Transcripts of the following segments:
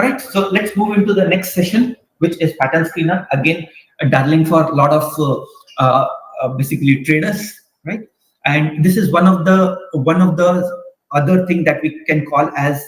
All right, so let's move into the next session, which is pattern screener. Again, a darling for a lot of basically traders, right? And this is one of the other thing that we can call as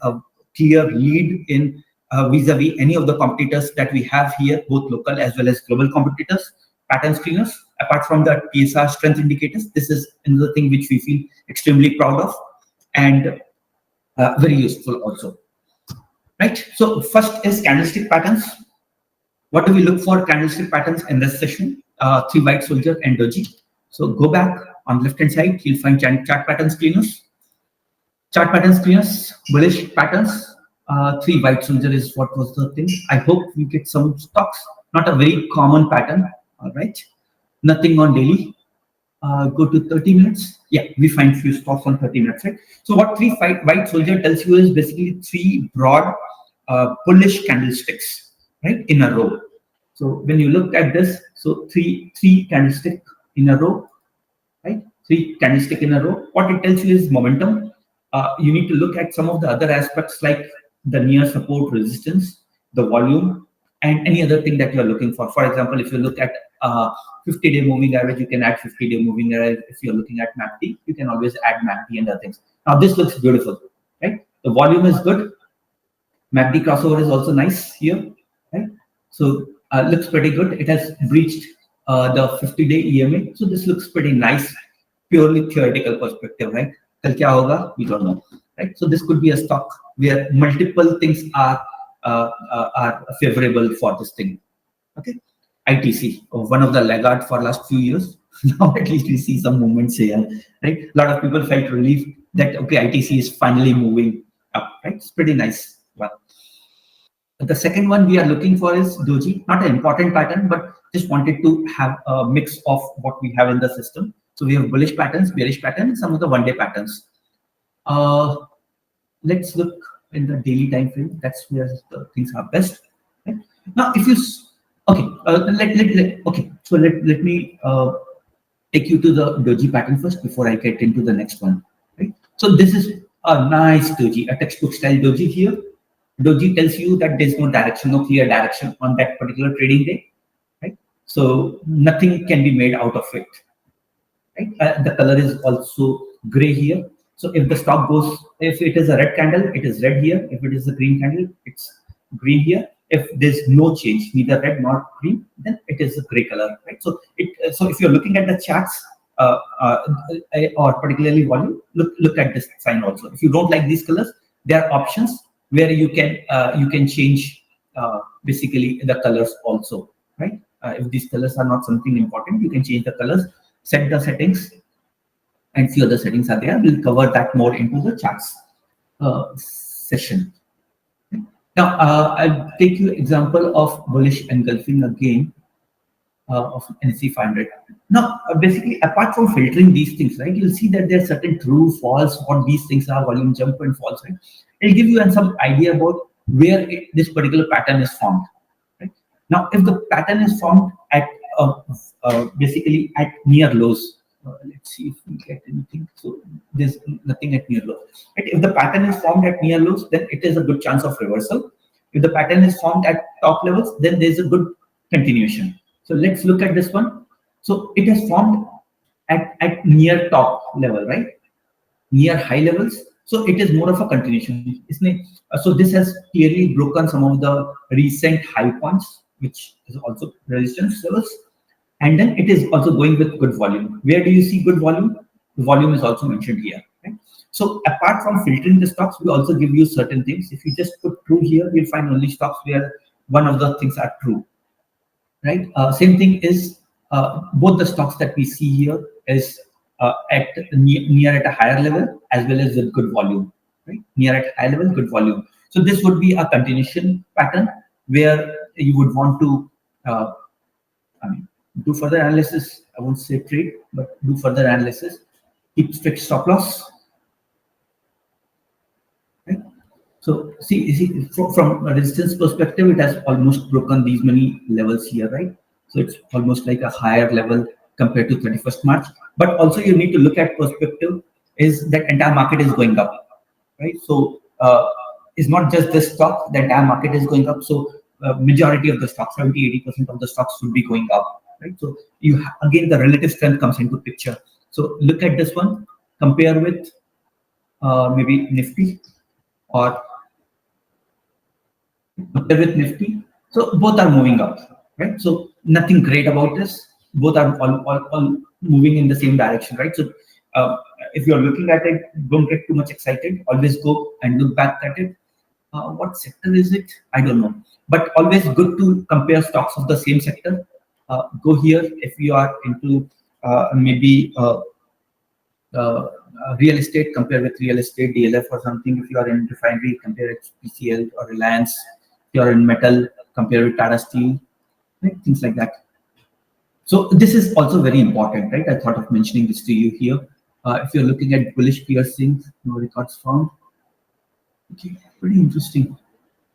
a clear lead in vis-a-vis any of the competitors that we have here, both local as well as global competitors. Pattern screeners, apart from the TSR strength indicators, this is another thing which we feel extremely proud of and very useful also. Right. So first is candlestick patterns. What do we look for candlestick patterns in this session? 3 white soldier and doji. So go back on left hand side, you'll find chart pattern screeners. Chart pattern screeners, bullish patterns. 3 white soldier is what was the thing. I hope we get some stocks. Not a very common pattern. All right. Nothing on daily. Go to 30 minutes. Yeah, we find few stocks on 30 minutes, right? So what 3 white soldier tells you is basically 3 broad bullish candlesticks, right, in a row. So when you look at this, so three candlestick in a row, right? 3 candlestick in a row. What it tells you is momentum. You need to look at some of the other aspects like the near support resistance, the volume, and any other thing that you are looking for. For example, if you look at 50-day moving average, you can add 50-day moving average. If you're looking at MACD, you can always add MACD and other things. Now this looks beautiful, right? The volume is good. MACD crossover is also nice here, right? So looks pretty good. It has breached the 50-day EMA. So this looks pretty nice, purely theoretical perspective, right? Kal kya hoga? We don't know, right? So this could be a stock where multiple things are favorable for this thing. Okay, ITC, one of the laggard for last few years. Now at least we see some movements here, right? A lot of people felt relief that okay, ITC is finally moving up, right? It's pretty nice. Well, the second one we are looking for is doji. Not an important pattern, but just wanted to have a mix of what we have in the system. So we have bullish patterns, bearish patterns, some of the one-day patterns. Let's look in the daily time frame. That's where the things are best. Right? Now, if you okay, so let me take you to the doji pattern first before I get into the next one. Right? So this is a nice doji, a textbook style doji here. Doji tells you that there's no direction, no clear direction on that particular trading day. Right? So nothing can be made out of it. Right? The color is also gray here. So if the stock goes, if it is a red candle, it is red here. If it is a green candle, it's green here. If there's no change, neither red nor green, then it is a gray color, right? So so if you're looking at the charts or particularly volume, look at this sign also. If you don't like these colors, there are options where you can change basically the colors also, right? If these colors are not something important, you can change the colors, set the settings, and few other settings are there. We'll cover that more into the charts session. Now, I'll take you example of bullish engulfing again of NSE 500. Now, basically, apart from filtering these things, right, you'll see that there are certain true, false, what these things are, volume jump and false, right? It'll give you some idea about where this particular pattern is formed. Right? Now, if the pattern is formed at basically at near lows, let's see if we get anything. So there's nothing at near lows. Right? If the pattern is formed at near lows, then it is a good chance of reversal. If the pattern is formed at top levels, then there's a good continuation. So let's look at this one. So it has formed at near top level, right? Near high levels. So it is more of a continuation, isn't it? So this has clearly broken some of the recent high points, which is also resistance levels. And then it is also going with good volume. Where do you see good volume? The volume is also mentioned here. Right? So apart from filtering the stocks, we also give you certain things. If you just put true here, you'll find only stocks where one of the things are true. Right? Same thing is both the stocks that we see here is at near at a higher level as well as with good volume. Right? Near at high level, good volume. So this would be a continuation pattern where you would want to do further analysis. I won't say trade, but do further analysis. Keep strict stop loss. Right? So see from a resistance perspective, it has almost broken these many levels here, right? So it's almost like a higher level compared to 31st March. But also you need to look at perspective is that entire market is going up, right? So is not just this stock, the entire market is going up. So majority of the stocks, 70-80% of the stocks should be going up, right? So again, the relative strength comes into picture. So look at this one, compare with maybe Nifty or compare with Nifty. So both are moving up, right? So nothing great about this. Both are all moving in the same direction, right? So if you're looking at it, don't get too much excited. Always go and look back at it. What sector is it? I don't know. But always good to compare stocks of the same sector. Go here if you are into maybe real estate, compare with real estate, DLF or something. If you are in refinery, compare it to PCL or Reliance. If you are in metal, compare with Tata Steel, right? Things like that. So this is also very important, right? I thought of mentioning this to you here. If you're looking at bullish piercing, no records found. Okay, pretty interesting.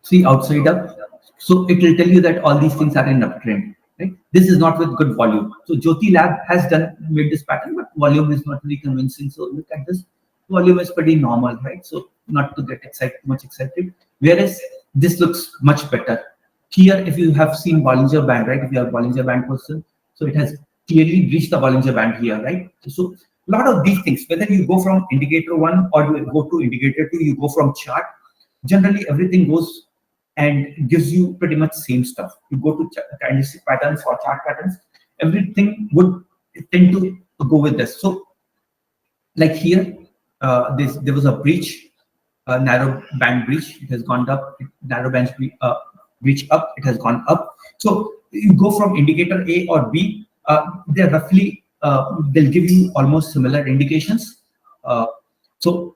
See outside up. So it will tell you that all these things are in uptrend, right? This is not with good volume. So Jyoti Lab has made this pattern, but volume is not really convincing. So look at this. Volume is pretty normal, right? So not to get much excited. Whereas this looks much better. Here, if you have seen Bollinger Band, right? If you are a Bollinger Band person, so it has clearly reached the Bollinger Band here, right? So a lot of these things, whether you go from indicator 1 or you go to indicator 2, you go from chart, generally everything goes and gives you pretty much same stuff. You go to candlestick patterns or chart patterns, everything would tend to go with this. So like here, there was a breach, a narrow band breach, it has gone up, narrow band breach up, it has gone up. So you go from indicator A or B, they're roughly, they'll give you almost similar indications. So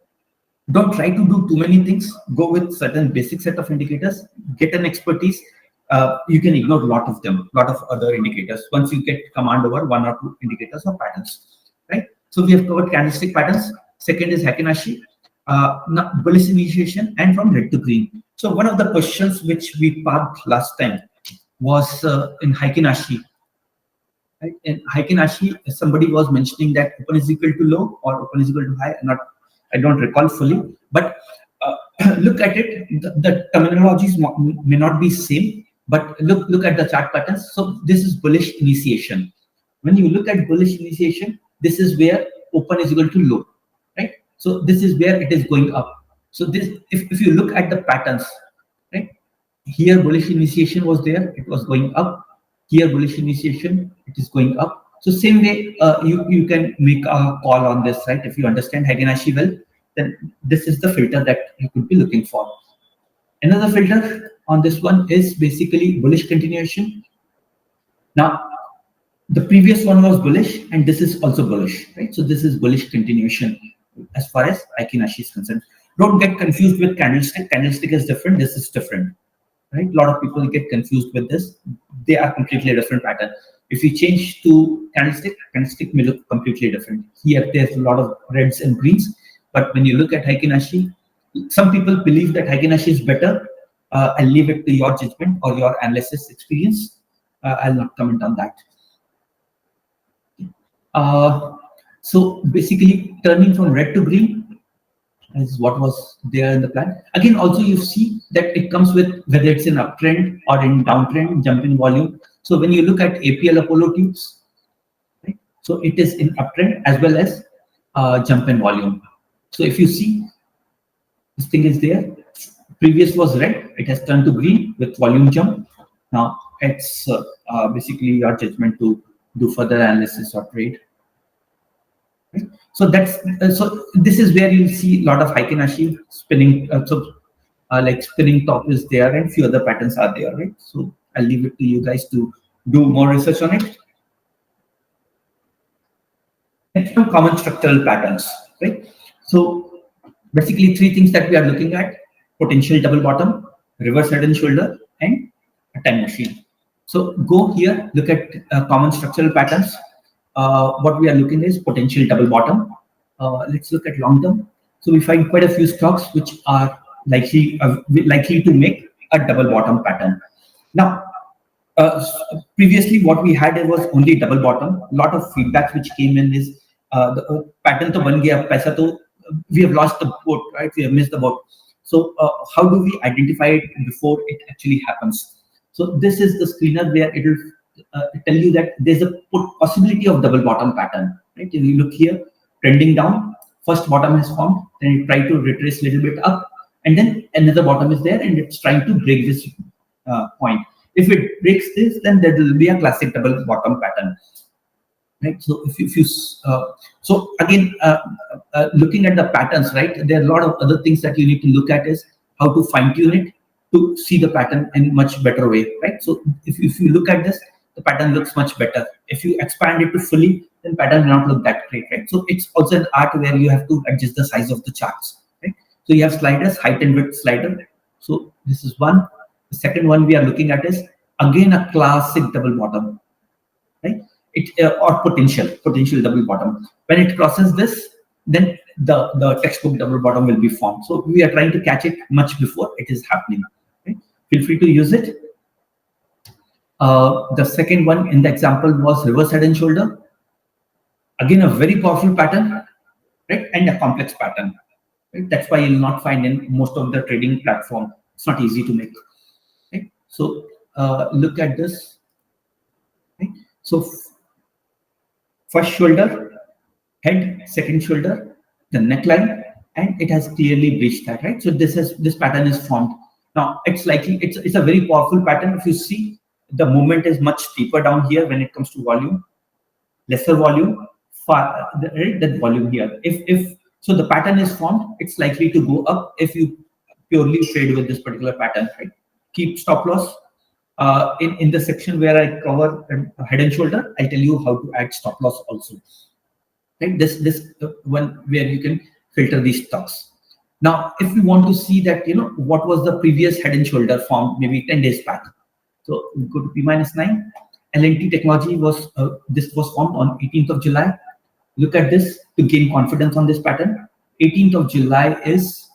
don't try to do too many things. Go with certain basic set of indicators, get an expertise. You can ignore a lot of them, lot of other indicators once you get command over 1 or 2 indicators or patterns, right? So we have covered candlestick patterns. Second is Heikin-Ashi, bullish initiation, and from red to green. So one of the questions which we parked last time was in Heikin-Ashi. Right? In Heikin-Ashi, somebody was mentioning that open is equal to low or open is equal to high. I don't recall fully, but look at it. The terminologies may not be same, but look at the chart patterns. So this is bullish initiation. When you look at bullish initiation, this is where open is equal to low, right? So this is where it is going up. So this, if you look at the patterns, right? Here bullish initiation was there, it was going up. Here bullish initiation, it is going up. So same way, you can make a call on this, right? If you understand Heikin-Ashi well, then this is the filter that you could be looking for. Another filter on this one is basically bullish continuation. Now, the previous one was bullish, and this is also bullish, right? So this is bullish continuation as far as Heikin-Ashi is concerned. Don't get confused with candlestick. Candlestick is different. This is different, right? A lot of people get confused with this. They are completely different pattern. If you change to candlestick, candlestick may look completely different. Here, there's a lot of reds and greens. But when you look at Heikin-Ashi, some people believe that Heikin-Ashi is better. I'll leave it to your judgment or your analysis experience. I'll not comment on that. So basically, turning from red to green is what was there in the plan. Again, also you see that it comes with whether it's in uptrend or in downtrend, jump in volume. So when you look at APL Apollo tubes, right? So it is in uptrend as well as jump in volume. So if you see, this thing is there. Previous was red, it has turned to green with volume jump. Now it's basically your judgment to do further analysis or trade. Right? So that's so this is where you'll see a lot of Heikin-Ashi spinning. Like spinning top is there, and few other patterns are there, right? So I'll leave it to you guys to do more research on it. Next, some common structural patterns, right? So basically 3 things that we are looking at: potential double bottom, reverse head and shoulder, and a time machine. So go here, look at common structural patterns. What we are looking is potential double bottom. Let's look at long term. So we find quite a few stocks which are likely to make a double bottom pattern. Now, previously what we had was only double bottom. A lot of feedback which came in is the pattern to ban gaya, paisa to, we have lost the boat, right? We have missed the boat. So how do we identify it before it actually happens? So this is the screener where it will tell you that there's a possibility of double bottom pattern, right? If you look here, trending down, first bottom has formed, then it try to retrace a little bit up, and then another bottom is there, and it's trying to break this point. If it breaks this, then there will be a classic double bottom pattern, right? So if you so again, looking at the patterns, right? There are a lot of other things that you need to look at is how to fine tune it to see the pattern in much better way, right? So if you look at this, the pattern looks much better. If you expand it to fully, then pattern will not look that great, right? So it's also an art where you have to adjust the size of the charts, right? So you have sliders, height and width slider. So this is one. The second one we are looking at is again a classic double bottom, right? Or potential double bottom. When it crosses this, then the textbook double bottom will be formed. So we are trying to catch it much before it is happening. Okay? Feel free to use it. The second one in the example was reverse head and shoulder. Again, a very powerful pattern, right? And a complex pattern. Right? That's why you'll not find in most of the trading platform. It's not easy to make. Right? So look at this. Right? So first shoulder, head, second shoulder, the neckline, and it has clearly breached that, right? So this pattern is formed. Now it's likely it's a very powerful pattern. If you see, the movement is much steeper down here when it comes to volume, lesser volume, that volume here. If so, the pattern is formed. It's likely to go up if you purely trade with this particular pattern, right? Keep stop loss. In the section where I cover head and shoulder, I tell you how to add stop loss also. Right? This one where you can filter these stocks. Now, if we want to see that, what was the previous head and shoulder formed maybe 10 days back. So we go to P-9. L&T Technology this was formed on 18th of July. Look at this to gain confidence on this pattern. 18th of July is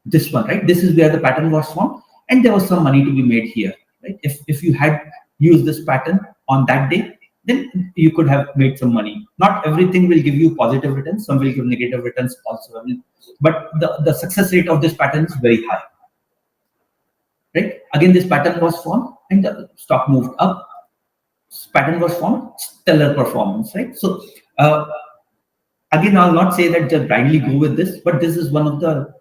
this one, right? This is where the pattern was formed, and there was some money to be made here, right? If you had used this pattern on that day, then you could have made some money. Not everything will give you positive returns, some will give negative returns also. But the success rate of this pattern is very high. Right? Again, this pattern was formed and the stock moved up. This pattern was formed, stellar performance, right? So again, I'll not say that just blindly go with this, but this is one of the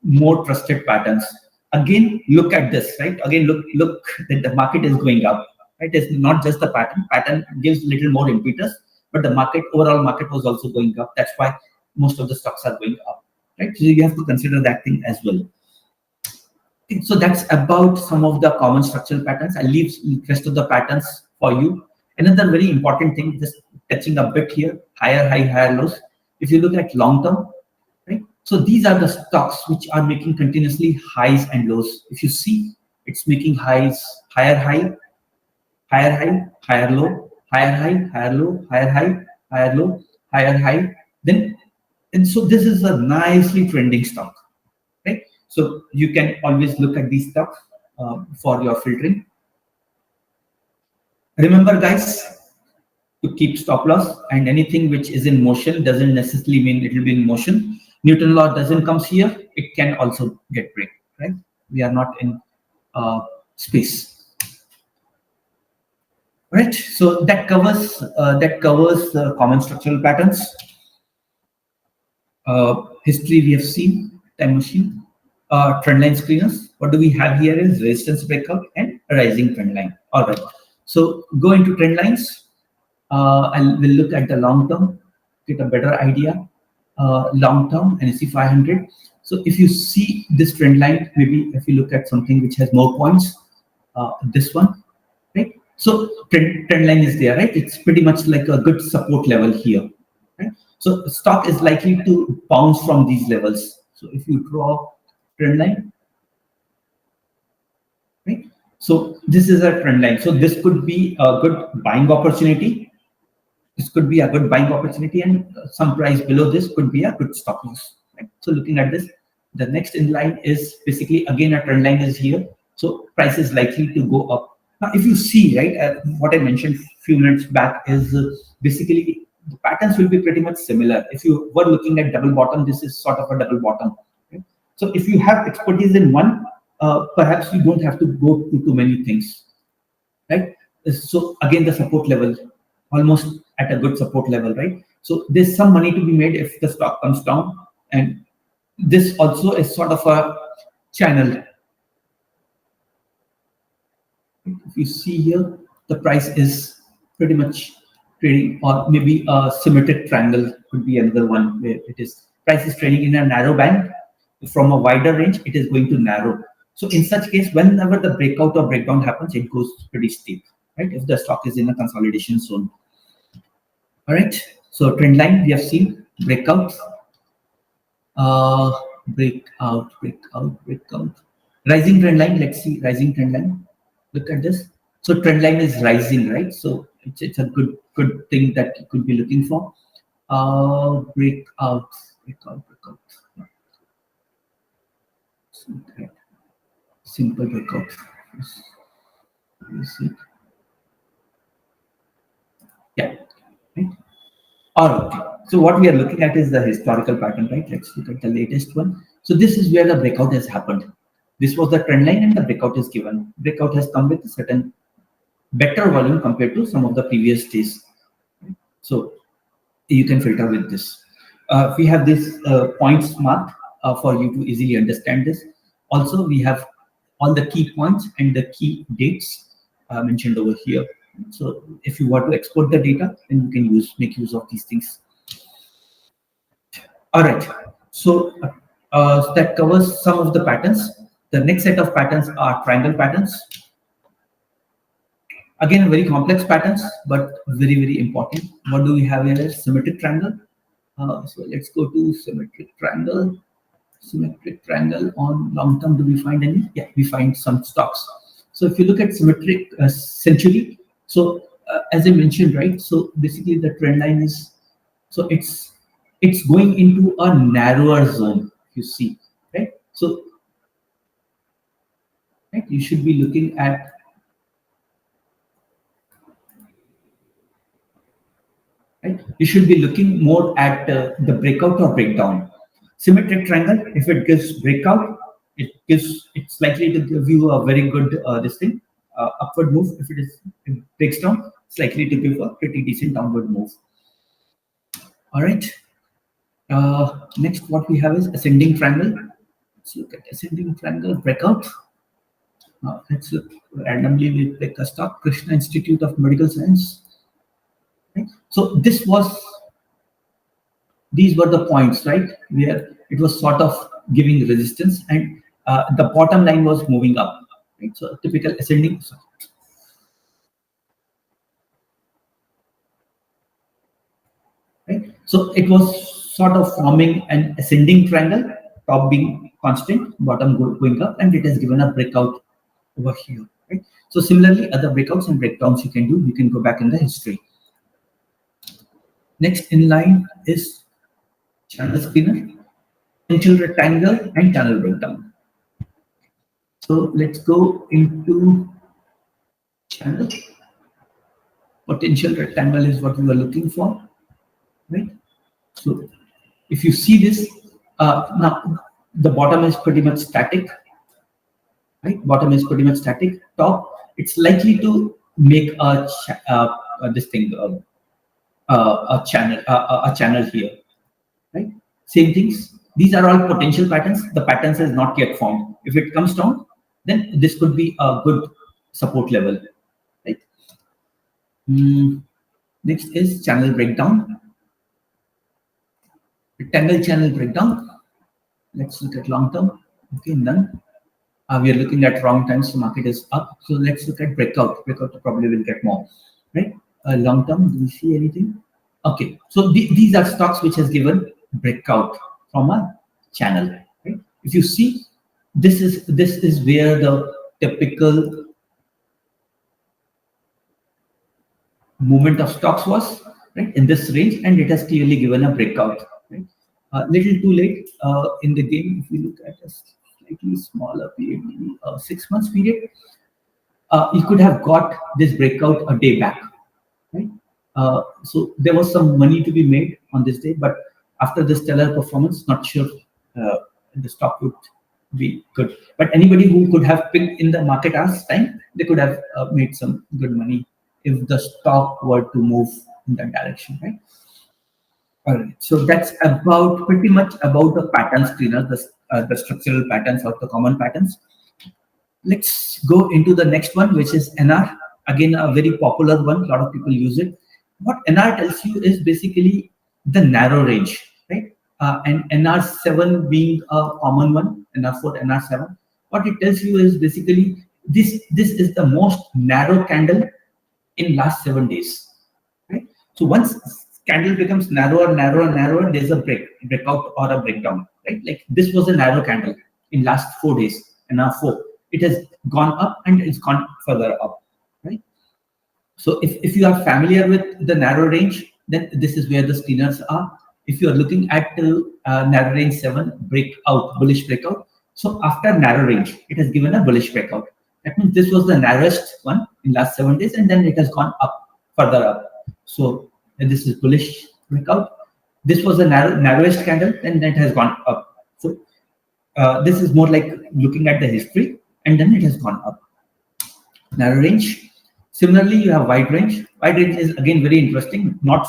more trusted patterns. Again, look at this, right? Again, look that the market is going up. Right? It's not just the pattern. Pattern gives little more impetus, but the overall market was also going up. That's why most of the stocks are going up. Right? So you have to consider that thing as well. Okay, so that's about some of the common structural patterns. I'll leave the rest of the patterns for you. Another very important thing, just touching a bit here, higher high, higher lows. If you look at long term, right? So these are the stocks which are making continuously highs and lows. If you see, it's making highs, higher high, higher high, higher low, higher high, higher low, higher high, higher low, higher high. And so this is a nicely trending stock, right? So you can always look at these stocks for your filtering. Remember, guys, to keep stop loss, and anything which is in motion doesn't necessarily mean it will be in motion. Newton law doesn't come here; it can also get break, right? We are not in space. Right, so that covers common structural patterns. History we have seen, time machine, trendline screeners. What do we have here is resistance breakout and a rising trend line. All right, so go into trend lines. We'll look at the long term, get a better idea. Long term NSE 500. So if you see this trend line, maybe if you look at something which has more points, this one, right? So trend line is there, right? It's pretty much like a good support level here, right? So stock is likely to bounce from these levels. So if you draw trend line, right? So this is a trend line. So this could be a good buying opportunity. This could be a good buying opportunity, and some price below this could be a good stop loss. Right? So looking at this, the next in line is basically again a trend line is here. So price is likely to go up. Now, if you see, right, what I mentioned a few minutes back is basically the patterns will be pretty much similar. If you were looking at double bottom, this is sort of a double bottom. Okay? So if you have expertise in one, perhaps you don't have to go to too many things, right? So again, the support level, almost at a good support level, right? So there's some money to be made if the stock comes down, and this also is sort of a channel. If you see here, the price is pretty much trading, or maybe a symmetric triangle could be another one where it is price is trading in a narrow band. From a wider range, it is going to narrow. So in such case, whenever the breakout or breakdown happens, it goes pretty steep, right? If the stock is in a consolidation zone. All right. So trend line we have seen, breakouts, breakout. Rising trend line. Let's see rising trend line. Look at this. So trend line is rising, right? So it's a good thing that you could be looking for. Breakout. Okay. Simple breakout. Yeah. Right. All right. So what we are looking at is the historical pattern, right? Let's look at the latest one. So this is where the breakout has happened. This was the trend line, and the breakout is given. Breakout has come with a certain better volume compared to some of the previous days. So you can filter with this. We have this points marked for you to easily understand this. Also, we have all the key points and the key dates mentioned over here. So if you want to export the data, then you can make use of these things. All right. So that covers some of the patterns. The next set of patterns are triangle patterns. Again, very complex patterns, but very important. What do we have here? Symmetric triangle. So let's go to symmetric triangle. Symmetric triangle on long term. Do we find any? Yeah, we find some stocks. So if you look at symmetric century, so as I mentioned, right? So basically the trend line is, so it's going into a narrower zone. You see, right? So right, you should be looking at. Right? You should be looking more at the breakout or breakdown. Symmetric triangle, if it gives breakout, it's likely to give you a very good this thing upward move. If it breaks down, it's likely to give a pretty decent downward move. All right. Next, what we have is ascending triangle. Let's look at ascending triangle breakout. Let's look randomly. We pick a stock, Krishna Institute of Medical Science. Right? So these were the points, right, where it was sort of giving resistance, and the bottom line was moving up, right? So typical ascending. Right? So it was sort of forming an ascending triangle, top being constant, bottom going up, and it has given a breakout over here. Right? So similarly, other breakouts and breakdowns you can do. You can go back in the history. Next in line is channel screener, potential rectangle, and channel breakdown. So let's go into channel. Potential rectangle is what we were looking for, right? So if you see this, now the bottom is pretty much static, right? Bottom is pretty much static. Top, it's likely to make a channel here, right? Same things. These are all potential patterns. The patterns is not yet formed. If it comes down, then this could be a good support level, right? Next is channel breakdown. Rectangle channel breakdown. Let's look at long term. Okay, none. We are looking at wrong times. So market is up. So let's look at breakout. Breakout probably will get more, right? Long term. Do we see anything? Okay. So these are stocks which has given breakout from a channel. Right? If you see, this is where the typical movement of stocks was, right, in this range, and it has clearly given a breakout. Right? Little too late in the game. If you look at a slightly smaller period, maybe a 6 months period, you could have got this breakout a day back. Right? So there was some money to be made on this day, but after the stellar performance, not sure the stock would be good. But anybody who could have picked in the market hours time, they could have made some good money if the stock were to move in that direction, right? All right, so that's about pretty much about the pattern screener, the structural patterns or the common patterns. Let's go into the next one, which is NR. Again, a very popular one. A lot of people use it. What NR tells you is basically the narrow range, right? And NR7 being a common one, NR4, NR7. What it tells you is basically this is the most narrow candle in last 7 days, right? So once candle becomes narrower, narrower, narrower, there's a breakout or a breakdown, right? Like this was a narrow candle in last 4 days, NR4. It has gone up and it's gone further up, right? So if you are familiar with the narrow range, then this is where the screeners are. If you are looking at narrow range 7 breakout, bullish breakout, so after narrow range, it has given a bullish breakout. That means this was the narrowest one in last 7 days, and then it has gone up, further up. So this is bullish breakout. This was the narrowest candle, and then it has gone up. So this is more like looking at the history, and then it has gone up. Narrow range. Similarly, you have wide range. Wide range is again very interesting, not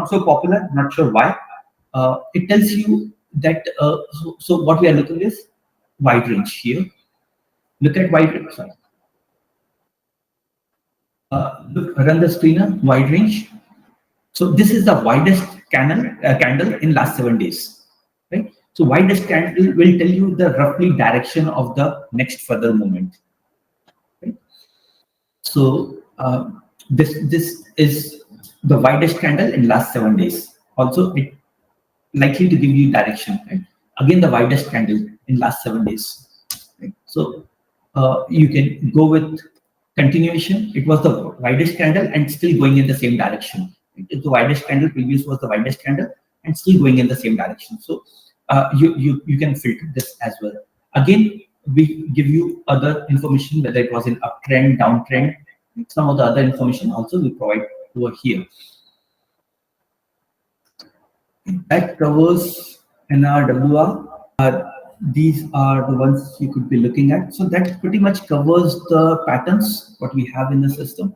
so popular, not sure why. It tells you that, so what we are looking is wide range here. Look at wide range, sorry. Look, run the screener, wide range. So this is the widest candle in last 7 days, right? So widest candle will tell you the roughly direction of the next further movement. Right? So this is the widest candle in last 7 days. Also, it likely to give you direction. Right? Again, the widest candle in last 7 days. Right? So you can go with continuation. It was the widest candle and still going in the same direction. If the widest candle previous was the widest candle and still going in the same direction. So you can filter this as well. Again, we give you other information, whether it was in uptrend, downtrend. Some of the other information also we provide over here. That covers NRWR. These are the ones you could be looking at. So that pretty much covers the patterns what we have in the system.